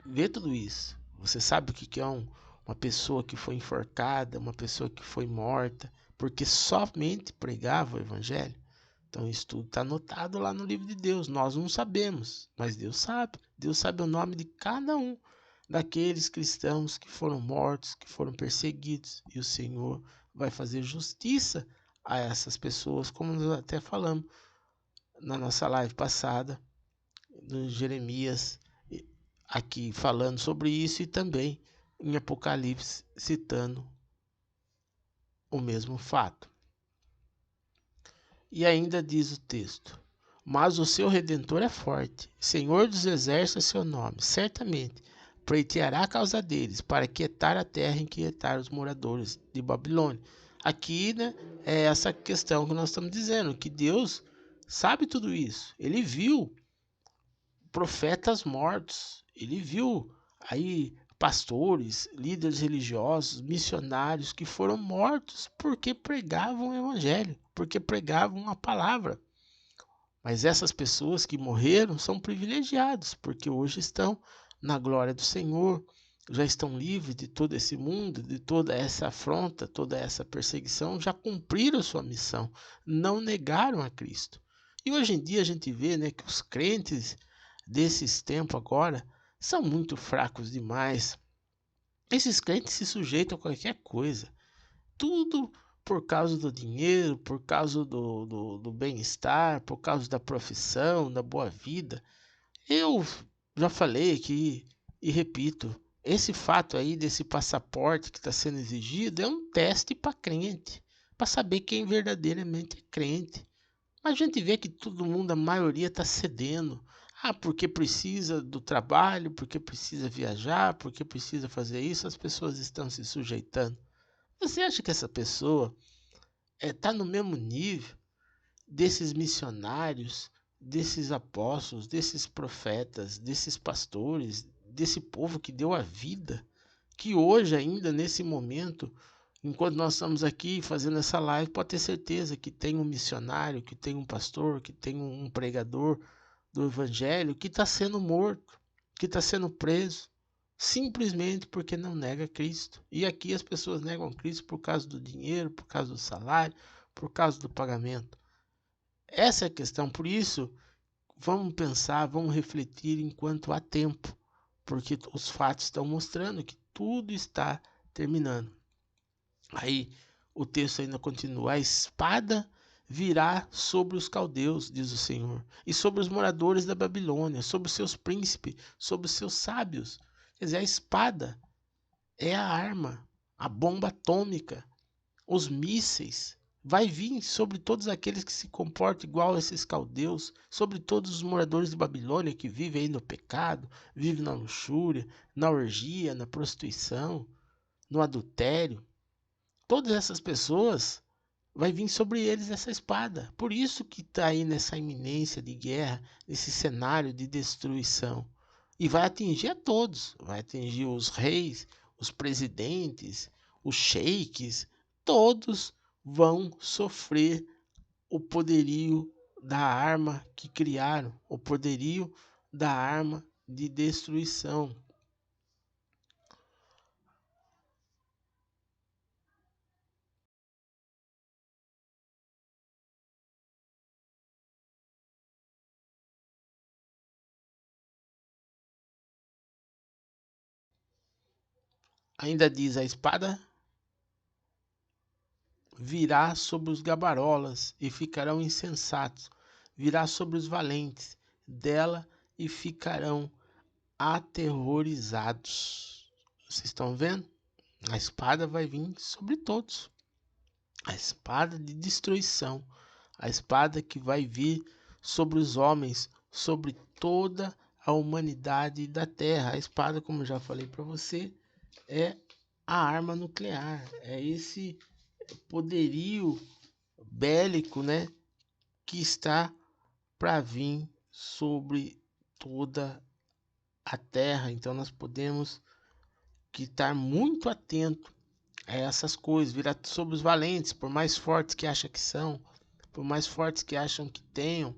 vê tudo isso. Você sabe o que é uma pessoa que foi enforcada, uma pessoa que foi morta, porque somente pregava o evangelho? Então isso tudo está anotado lá no livro de Deus. Nós não sabemos, mas Deus sabe. Deus sabe o nome de cada um daqueles cristãos que foram mortos, que foram perseguidos. E o Senhor vai fazer justiça a essas pessoas, como nós até falamos na nossa live passada, no Jeremias, aqui falando sobre isso, e também em Apocalipse, citando o mesmo fato. E ainda diz o texto: mas o seu Redentor é forte, Senhor dos Exércitos é seu nome, certamente pleiteará a causa deles, para quietar a terra e inquietar os moradores de Babilônia. Aqui, né, é essa questão que nós estamos dizendo, que Deus sabe tudo isso. Ele viu profetas mortos, ele viu aí pastores, líderes religiosos, missionários que foram mortos porque pregavam o evangelho, porque pregavam a palavra. Mas essas pessoas que morreram são privilegiados, porque hoje estão na glória do Senhor, já estão livres de todo esse mundo, de toda essa afronta, toda essa perseguição, já cumpriram sua missão, não negaram a Cristo. E hoje em dia a gente vê, né, que os crentes desses tempos agora são muito fracos demais. Esses crentes se sujeitam a qualquer coisa, tudo por causa do dinheiro, por causa do bem-estar, por causa da profissão, da boa vida. Eu já falei aqui e repito, esse fato aí desse passaporte que está sendo exigido é um teste para crente, para saber quem verdadeiramente é crente. Mas a gente vê que todo mundo, a maioria, está cedendo. Ah, porque precisa do trabalho, porque precisa viajar, porque precisa fazer isso, as pessoas estão se sujeitando. Você acha que essa pessoa está no mesmo nível desses missionários, desses apóstolos, desses profetas, desses pastores, desse povo que deu a vida, que hoje ainda nesse momento, enquanto nós estamos aqui fazendo essa live, pode ter certeza que tem um missionário, que tem um pastor, que tem um pregador do evangelho que está sendo morto, que está sendo preso, simplesmente porque não nega Cristo. E aqui as pessoas negam Cristo por causa do dinheiro, por causa do salário, por causa do pagamento. Essa é a questão. Por isso, vamos pensar, vamos refletir enquanto há tempo, porque os fatos estão mostrando que tudo está terminando. Aí o texto ainda continua: a espada virá sobre os caldeus, diz o Senhor, e sobre os moradores da Babilônia, sobre os seus príncipes, sobre os seus sábios. Quer dizer, a espada é a arma, a bomba atômica, os mísseis. Vai vir sobre todos aqueles que se comportam igual a esses caldeus, sobre todos os moradores de Babilônia que vivem aí no pecado, vivem na luxúria, na orgia, na prostituição, no adultério. Todas essas pessoas, vai vir sobre eles essa espada. Por isso que está aí nessa iminência de guerra, nesse cenário de destruição. E vai atingir a todos. Vai atingir os reis, os presidentes, os sheiks. Todos vão sofrer o poderio da arma que criaram, o poderio da arma de destruição. Ainda diz: a espada virá sobre os gabarolas e ficarão insensatos, virá sobre os valentes dela e ficarão aterrorizados. Vocês estão vendo? A espada vai vir sobre todos. A espada de destruição, a espada que vai vir sobre os homens, sobre toda a humanidade da terra. A espada, como eu já falei para você, é a arma nuclear, é esse poderio bélico, né, que está para vir sobre toda a terra. Então nós podemos que estar muito atento a essas coisas, virar sobre os valentes, por mais fortes que acham que são, por mais fortes que acham que tenham,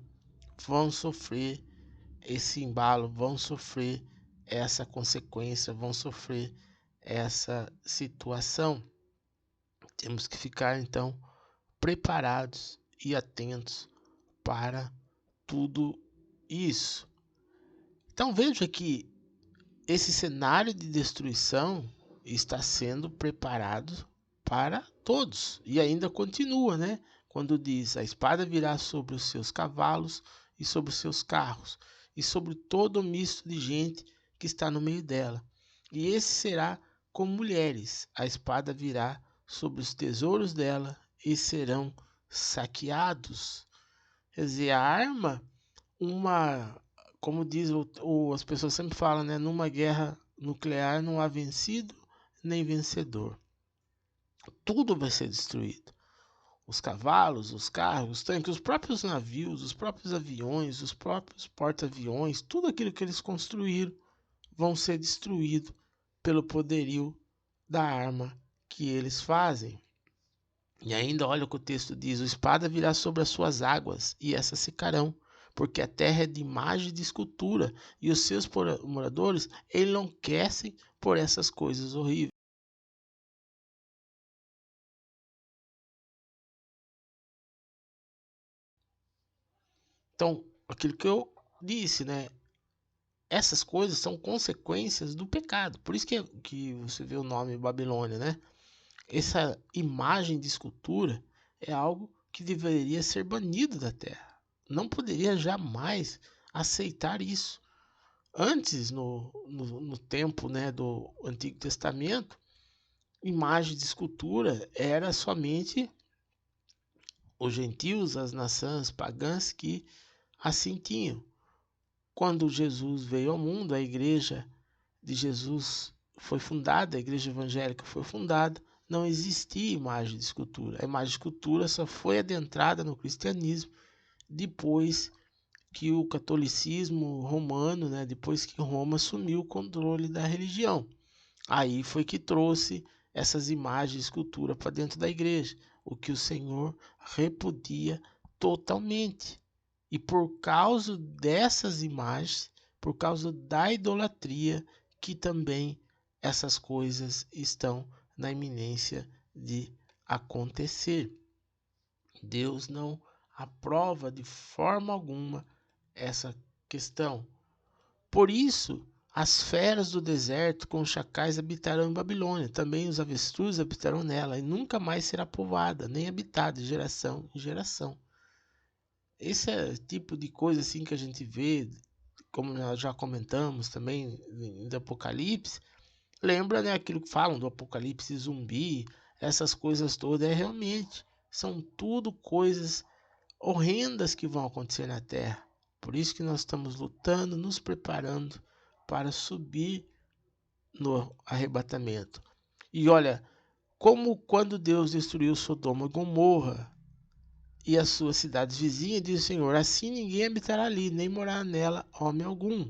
vão sofrer esse embalo, vão sofrer essa consequência, vão sofrer essa situação. Temos que ficar então preparados e atentos para tudo isso. Então veja que esse cenário de destruição está sendo preparado para todos e ainda continua, né? Quando diz: a espada virá sobre os seus cavalos e sobre os seus carros e sobre todo o misto de gente que está no meio dela. E esse será como mulheres: a espada virá sobre os tesouros dela e serão saqueados. Quer dizer, a arma, uma, como diz as pessoas sempre falam, né? Numa guerra nuclear não há vencido nem vencedor. Tudo vai ser destruído. Os cavalos, os carros, os tanques, os próprios navios, os próprios aviões, os próprios porta-aviões, tudo aquilo que eles construíram vão ser destruídos pelo poderio da arma que eles fazem. E ainda olha o que o texto diz: a espada virá sobre as suas águas, e essas secarão, porque a terra é de imagem de escultura, e os seus moradores enlouquecem por essas coisas horríveis. Então, aquilo que eu disse, né? essas coisas são consequências do pecado. Por isso que você vê o nome Babilônia, né? Essa imagem de escultura é algo que deveria ser banido da terra. Não poderia jamais aceitar isso. Antes, no tempo, né, do Antigo Testamento, imagem de escultura era somente os gentios, as nações pagãs que assim tinham. Quando Jesus veio ao mundo, a igreja de Jesus foi fundada, a igreja evangélica foi fundada, não existia imagem de escultura. A imagem de escultura só foi adentrada no cristianismo depois que o catolicismo romano, né, depois que Roma assumiu o controle da religião. Aí foi que trouxe essas imagens de escultura para dentro da igreja, o que o Senhor repudia totalmente. E por causa dessas imagens, por causa da idolatria, que também essas coisas estão na iminência de acontecer. Deus não aprova de forma alguma essa questão. Por isso, as feras do deserto com os chacais habitarão em Babilônia, também os avestruzes habitarão nela, e nunca mais será povoada, nem habitada de geração em geração. Esse é o tipo de coisa assim que a gente vê, como nós já comentamos também do Apocalipse. Lembra, né, aquilo que falam do Apocalipse zumbi, essas coisas todas, realmente são tudo coisas horrendas que vão acontecer na Terra. Por isso que nós estamos lutando, nos preparando para subir no arrebatamento. E olha, como quando Deus destruiu Sodoma e Gomorra e as suas cidades vizinhas, diz o Senhor, assim ninguém habitará ali, nem morará nela homem algum.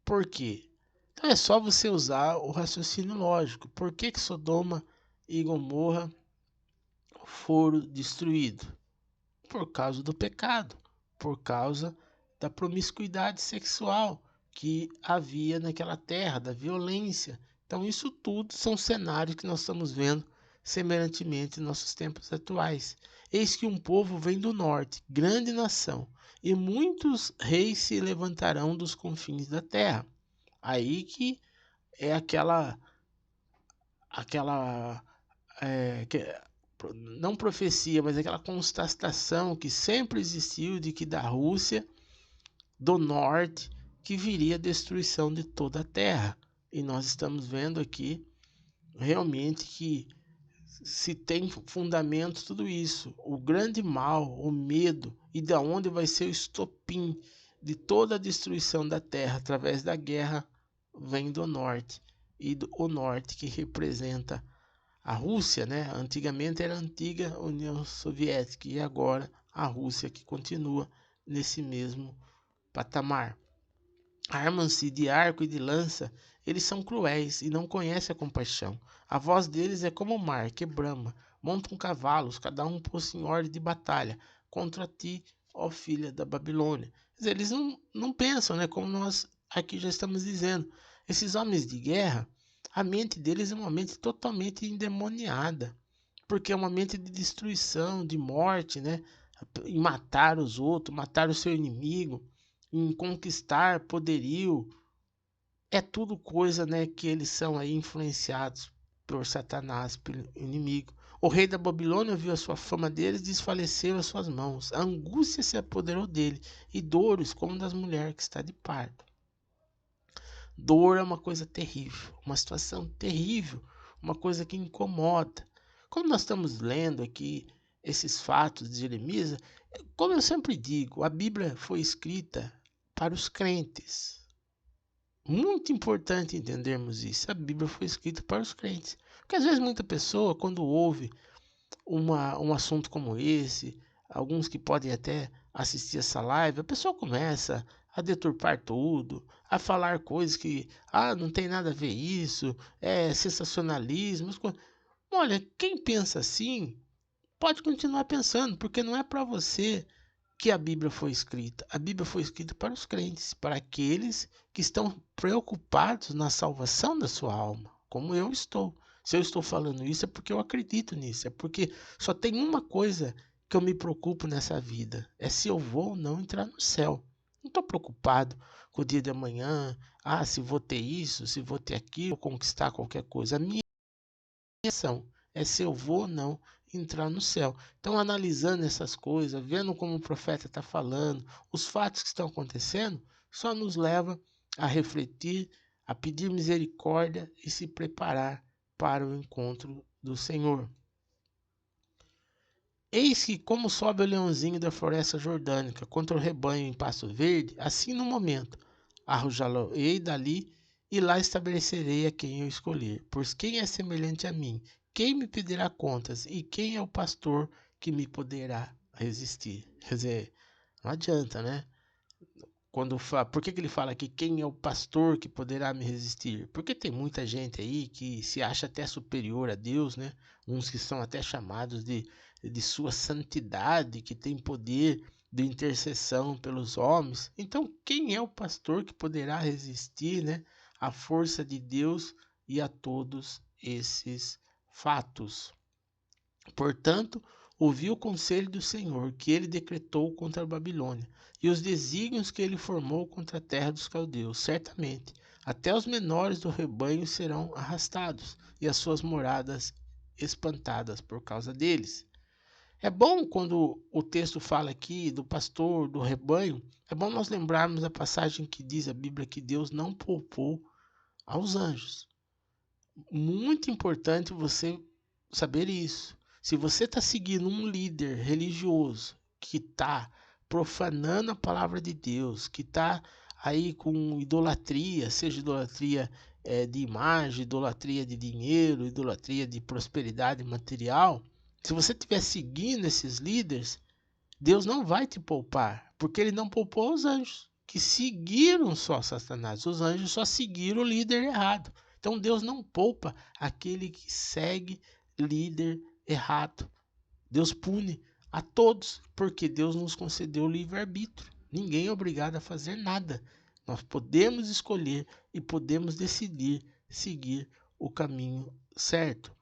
Por quê? Então é só você usar o raciocínio lógico. Por que Sodoma e Gomorra foram destruídos? Por causa do pecado, por causa da promiscuidade sexual que havia naquela terra, da violência. Então isso tudo são cenários que nós estamos vendo semelhantemente em nossos tempos atuais. Eis que um povo vem do norte, grande nação, e muitos reis se levantarão dos confins da terra. Aí que é aquela não profecia, mas aquela constatação que sempre existiu de que da Rússia do norte que viria a destruição de toda a terra. E nós estamos vendo aqui realmente que se tem fundamento tudo isso. O grande mal, o medo e da onde vai ser o estopim de toda a destruição da terra através da guerra vem do norte. E o norte que representa a Rússia, né? Antigamente era a antiga União Soviética e agora a Rússia que continua nesse mesmo patamar. Armam-se de arco e de lança, eles são cruéis e não conhecem a compaixão. A voz deles é como o mar, que brama. Montam cavalos, cada um posto em ordem de batalha, contra ti, ó filha da Babilônia. Quer dizer, eles não pensam, né? Como nós aqui já estamos dizendo. Esses homens de guerra, a mente deles é uma mente totalmente endemoniada, porque é uma mente de destruição, de morte, né? Em matar os outros, matar o seu inimigo, em conquistar poderio. É tudo coisa, né, que eles são aí influenciados por Satanás, pelo inimigo. O rei da Babilônia viu a sua fama deles e desfaleceu as suas mãos. A angústia se apoderou dele, e dores como das mulheres que está de parto. Dor é uma coisa terrível, uma situação terrível, uma coisa que incomoda. Quando nós estamos lendo aqui esses fatos de Jeremias, como eu sempre digo, a Bíblia foi escrita para os crentes. Muito importante entendermos isso. A Bíblia foi escrita para os crentes. Porque às vezes muita pessoa, quando ouve um assunto como esse, alguns que podem até assistir essa live, a pessoa começa a deturpar tudo, a falar coisas que, não tem nada a ver isso, é sensacionalismo. Olha, quem pensa assim, pode continuar pensando, porque não é para você que a Bíblia foi escrita. A Bíblia foi escrita para os crentes, para aqueles que estão preocupados na salvação da sua alma, como eu estou. Se eu estou falando isso é porque eu acredito nisso, é porque só tem uma coisa que eu me preocupo nessa vida, é se eu vou ou não entrar no céu. Não estou preocupado com o dia de amanhã, se vou ter isso, se vou ter aquilo, conquistar qualquer coisa. A minha ação é se eu vou ou não entrar no céu. Então, analisando essas coisas, vendo como o profeta está falando, os fatos que estão acontecendo, só nos leva a refletir, a pedir misericórdia e se preparar para o encontro do Senhor. Eis que, como sobe o leãozinho da floresta jordânica contra o rebanho em pasto verde, assim no momento arrojá-lo-ei dali e lá estabelecerei a quem eu escolher. Pois quem é semelhante a mim? Quem me pedirá contas? E quem é o pastor que me poderá resistir? Quer dizer, não adianta, né? Por que ele fala que quem é o pastor que poderá me resistir? Porque tem muita gente aí que se acha até superior a Deus, né? Uns que são até chamados de sua santidade, que tem poder de intercessão pelos homens. Então, quem é o pastor que poderá resistir, né, à força de Deus e a todos esses fatos? Portanto, ouvi o conselho do Senhor, que ele decretou contra a Babilônia, e os desígnios que ele formou contra a terra dos caldeus. Certamente, até os menores do rebanho serão arrastados, e as suas moradas espantadas por causa deles. É bom quando o texto fala aqui do pastor, do rebanho, é bom nós lembrarmos a passagem que diz a Bíblia que Deus não poupou aos anjos. Muito importante você saber isso. Se você está seguindo um líder religioso que está profanando a palavra de Deus, que está aí com idolatria, seja idolatria de imagem, idolatria de dinheiro, idolatria de prosperidade material, se você estiver seguindo esses líderes, Deus não vai te poupar, porque ele não poupou os anjos, que seguiram só Satanás. Os anjos só seguiram o líder errado. Então Deus não poupa aquele que segue líder errado. Deus pune a todos, porque Deus nos concedeu o livre-arbítrio. Ninguém é obrigado a fazer nada. Nós podemos escolher e podemos decidir seguir o caminho certo.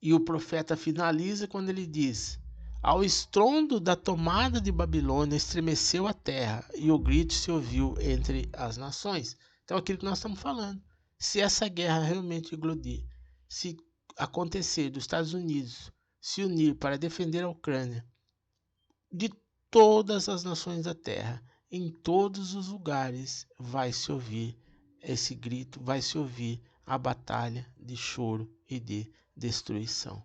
E o profeta finaliza quando ele diz: ao estrondo da tomada de Babilônia estremeceu a terra e o grito se ouviu entre as nações. Então, aquilo que nós estamos falando. Se essa guerra realmente eclodir, se acontecer dos Estados Unidos se unir para defender a Ucrânia, de todas as nações da terra, em todos os lugares, vai se ouvir esse grito, vai se ouvir a batalha de choro e de destruição.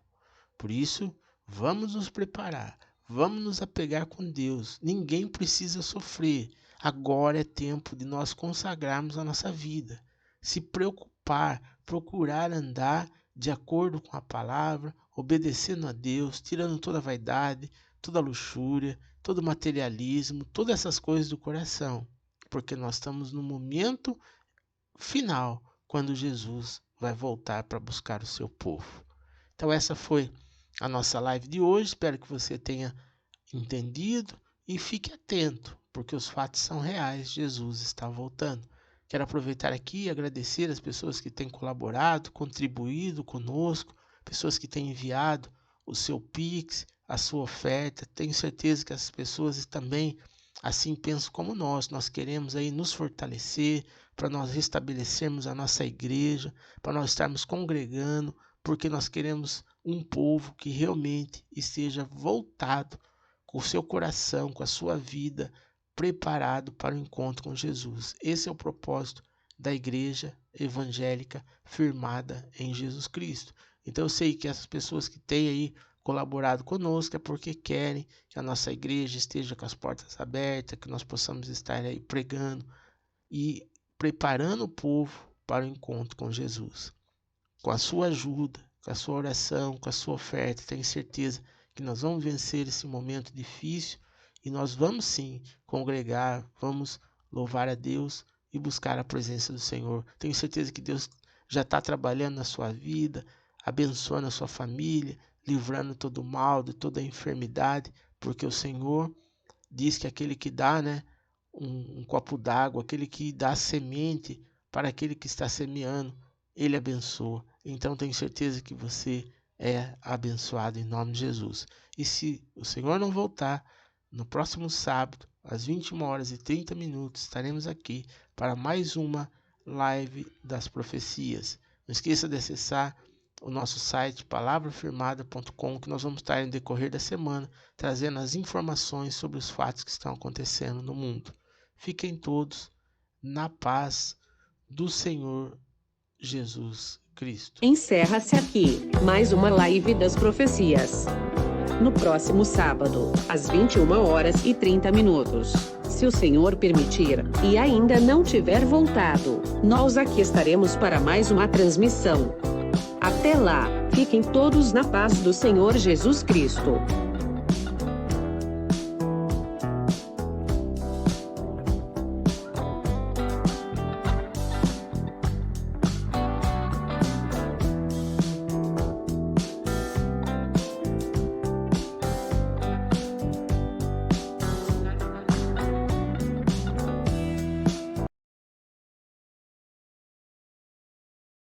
Por isso, vamos nos preparar, vamos nos apegar com Deus. Ninguém precisa sofrer. Agora é tempo de nós consagrarmos a nossa vida, se preocupar, procurar andar de acordo com a palavra, obedecendo a Deus, tirando toda a vaidade, toda a luxúria, todo o materialismo, todas essas coisas do coração, porque nós estamos no momento final, quando Jesus vai voltar para buscar o seu povo. Então essa foi a nossa live de hoje. Espero que você tenha entendido e fique atento, porque os fatos são reais. Jesus está voltando. Quero aproveitar aqui e agradecer as pessoas que têm colaborado, contribuído conosco, pessoas que têm enviado o seu Pix, a sua oferta. Tenho certeza que essas pessoas também assim pensam como nós. Nós queremos aí nos fortalecer para nós restabelecermos a nossa igreja, para nós estarmos congregando, porque nós queremos um povo que realmente esteja voltado com o seu coração, com a sua vida, preparado para o encontro com Jesus. Esse é o propósito da igreja evangélica firmada em Jesus Cristo. Então eu sei que essas pessoas que têm aí colaborado conosco é porque querem que a nossa igreja esteja com as portas abertas, que nós possamos estar aí pregando e preparando o povo para o encontro com Jesus. Com a sua ajuda, com a sua oração, com a sua oferta, tenho certeza que nós vamos vencer esse momento difícil e nós vamos sim congregar, vamos louvar a Deus e buscar a presença do Senhor. Tenho certeza que Deus já está trabalhando na sua vida, abençoando a sua família, livrando todo o mal, de toda a enfermidade, porque o Senhor diz que aquele que dá, né, um copo d'água, aquele que dá semente para aquele que está semeando, ele abençoa. Então tenho certeza que você é abençoado em nome de Jesus. E se o Senhor não voltar, no próximo sábado às 21h30, estaremos aqui para mais uma live das profecias. Não esqueça de acessar o nosso site palavrafirmada.com, que nós vamos estar no decorrer da semana trazendo as informações sobre os fatos que estão acontecendo no mundo. Fiquem todos na paz do Senhor Jesus Cristo. Encerra-se aqui mais uma live das profecias. No próximo sábado, às 21h30, se o Senhor permitir, e ainda não tiver voltado, nós aqui estaremos para mais uma transmissão. Até lá, fiquem todos na paz do Senhor Jesus Cristo.